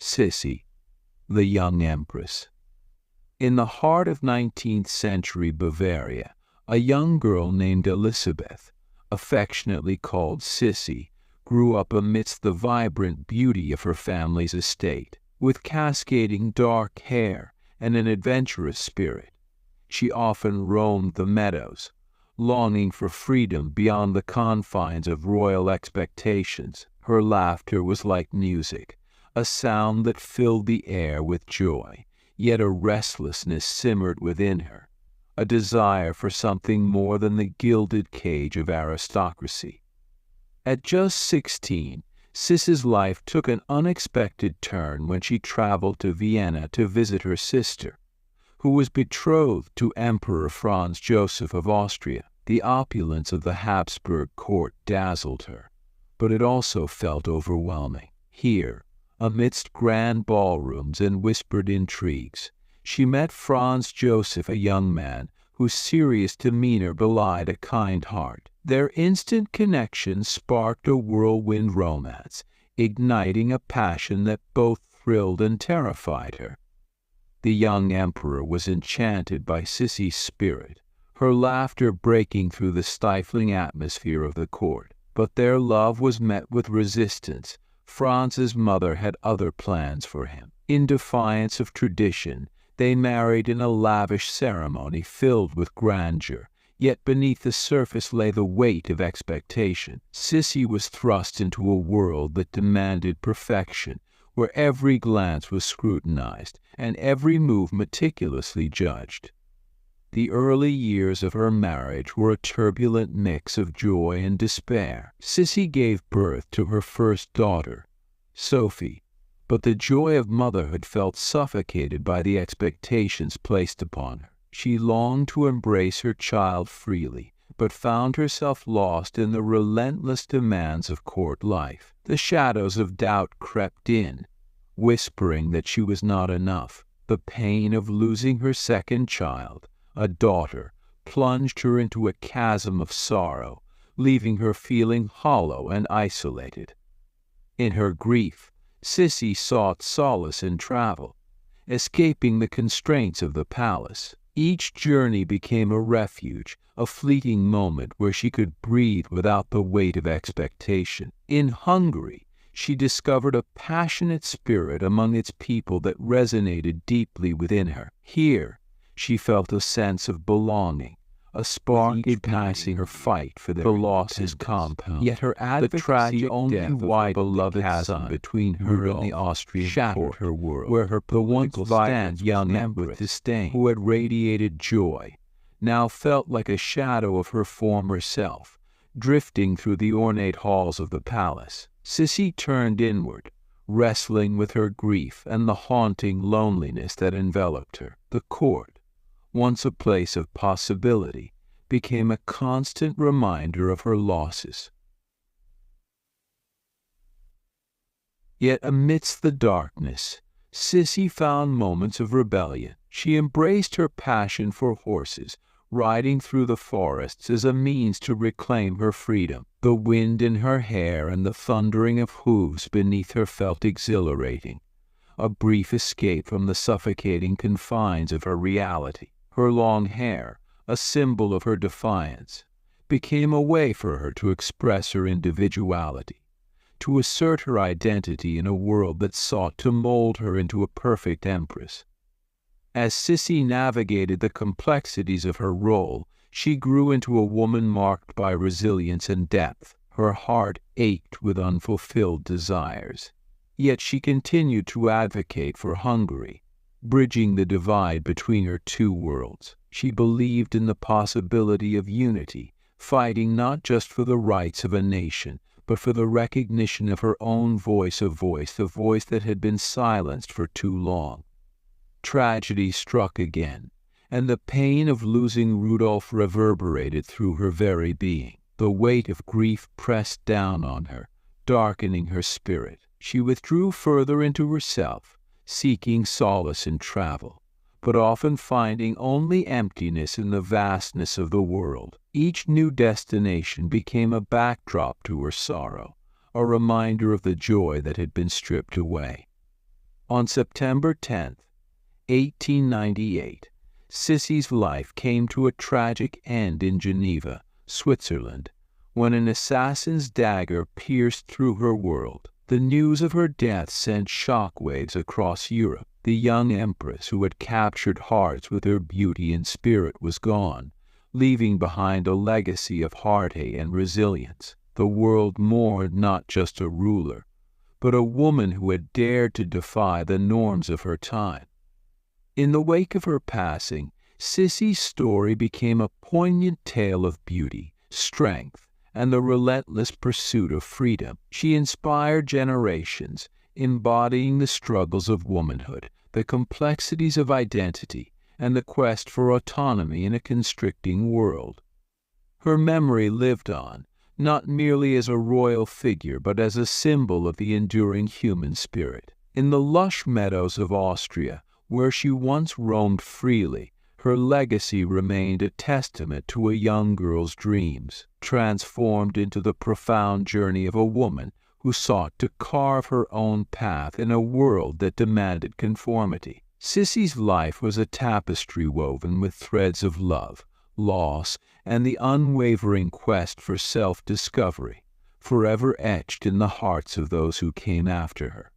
Sissi, the young empress. In the heart of 19th century Bavaria, a young girl named Elizabeth, affectionately called Sissi, grew up amidst the vibrant beauty of her family's estate. With cascading dark hair and an adventurous spirit, she often roamed the meadows, longing for freedom beyond the confines of royal expectations. Her laughter was like music, a sound that filled the air with joy, yet a restlessness simmered within her, a desire for something more than the gilded cage of aristocracy. At just 16, Sissi's life took an unexpected turn when she traveled to Vienna to visit her sister, who was betrothed to Emperor Franz Joseph of Austria. The opulence of the Habsburg court dazzled her, but it also felt overwhelming. Here, amidst grand ballrooms and whispered intrigues, she met Franz Joseph, a young man whose serious demeanor belied a kind heart. Their instant connection sparked a whirlwind romance, igniting a passion that both thrilled and terrified her. The young emperor was enchanted by Sissi's spirit, her laughter breaking through the stifling atmosphere of the court. But their love was met with resistance. Franz's mother had other plans for him. In defiance of tradition, they married in a lavish ceremony filled with grandeur, yet beneath the surface lay the weight of expectation. Sissi was thrust into a world that demanded perfection, where every glance was scrutinized and every move meticulously judged. The early years of her marriage were a turbulent mix of joy and despair. Sissi gave birth to her first daughter, Sophie, but the joy of motherhood felt suffocated by the expectations placed upon her. She longed to embrace her child freely, but found herself lost in the relentless demands of court life. The shadows of doubt crept in, whispering that she was not enough. The pain of losing her second child, a daughter, plunged her into a chasm of sorrow, leaving her feeling hollow and isolated. In her grief, Sissi sought solace in travel, escaping the constraints of the palace. Each journey became a refuge, a fleeting moment where she could breathe without the weight of expectation. In Hungary, she discovered a passionate spirit among its people that resonated deeply within her. Here, she felt a sense of belonging, a spark igniting her fight for the losses compound. Yet her advocacy only widened the chasm between her and the Austrian shattered her world, where her once vibrant young empress with disdain, who had radiated joy, now felt like a shadow of her former self, drifting through the ornate halls of the palace. Sissi turned inward, wrestling with her grief and the haunting loneliness that enveloped her. The court, once a place of possibility, became a constant reminder of her losses. Yet amidst the darkness, Sissi found moments of rebellion. She embraced her passion for horses, riding through the forests as a means to reclaim her freedom. The wind in her hair and the thundering of hooves beneath her felt exhilarating, a brief escape from the suffocating confines of her reality. Her long hair, a symbol of her defiance, became a way for her to express her individuality, to assert her identity in a world that sought to mold her into a perfect empress. As Sissi navigated the complexities of her role, she grew into a woman marked by resilience and depth. Her heart ached with unfulfilled desires. Yet she continued to advocate for Hungary, bridging the divide between her two worlds. She believed in the possibility of unity, fighting not just for the rights of a nation, but for the recognition of her own voice, the voice that had been silenced for too long. Tragedy struck again, and the pain of losing Rudolf reverberated through her very being. The weight of grief pressed down on her, darkening her spirit. She withdrew further into herself, seeking solace in travel, but often finding only emptiness in the vastness of the world. Each new destination became a backdrop to her sorrow, a reminder of the joy that had been stripped away. On September 10th, 1898, Sissi's life came to a tragic end in Geneva, Switzerland, when an assassin's dagger pierced through her world. The news of her death sent shockwaves across Europe. The young empress who had captured hearts with her beauty and spirit was gone, leaving behind a legacy of heartache and resilience. The world mourned not just a ruler, but a woman who had dared to defy the norms of her time. In the wake of her passing, Sissi's story became a poignant tale of beauty, strength, and the relentless pursuit of freedom. She inspired generations, embodying the struggles of womanhood, the complexities of identity, and the quest for autonomy in a constricting world. Her memory lived on, not merely as a royal figure, but as a symbol of the enduring human spirit. In the lush meadows of Austria, where she once roamed freely, her legacy remained a testament to a young girl's dreams, transformed into the profound journey of a woman who sought to carve her own path in a world that demanded conformity. Sissi's life was a tapestry woven with threads of love, loss, and the unwavering quest for self-discovery, forever etched in the hearts of those who came after her.